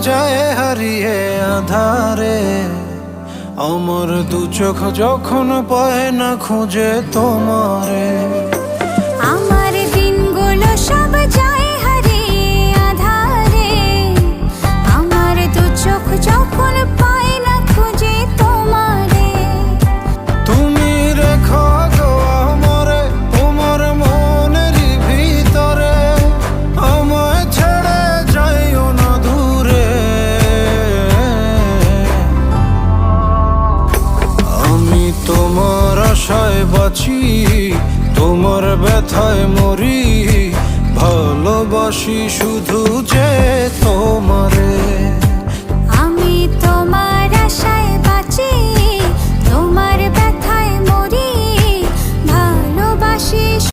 যায় হারিয়ে আধারে, আমার দু চোখ যখন পায় না খুঁজে তোমারে। আমার দিনগুলো সব যায় হারিয়ে আধারে, আমার দু চোখ যখন পায় না খুঁজে তোমারে। তুমি রেখো গো আমারে তোমার মনের ভিতরে, আমায় ছেড়ে যাইও না দূরে। আমি তোমার আশায় বাঁচি, তোমার ব্যথায় মরি, ভালোবাসি শুধু যে তোমারে।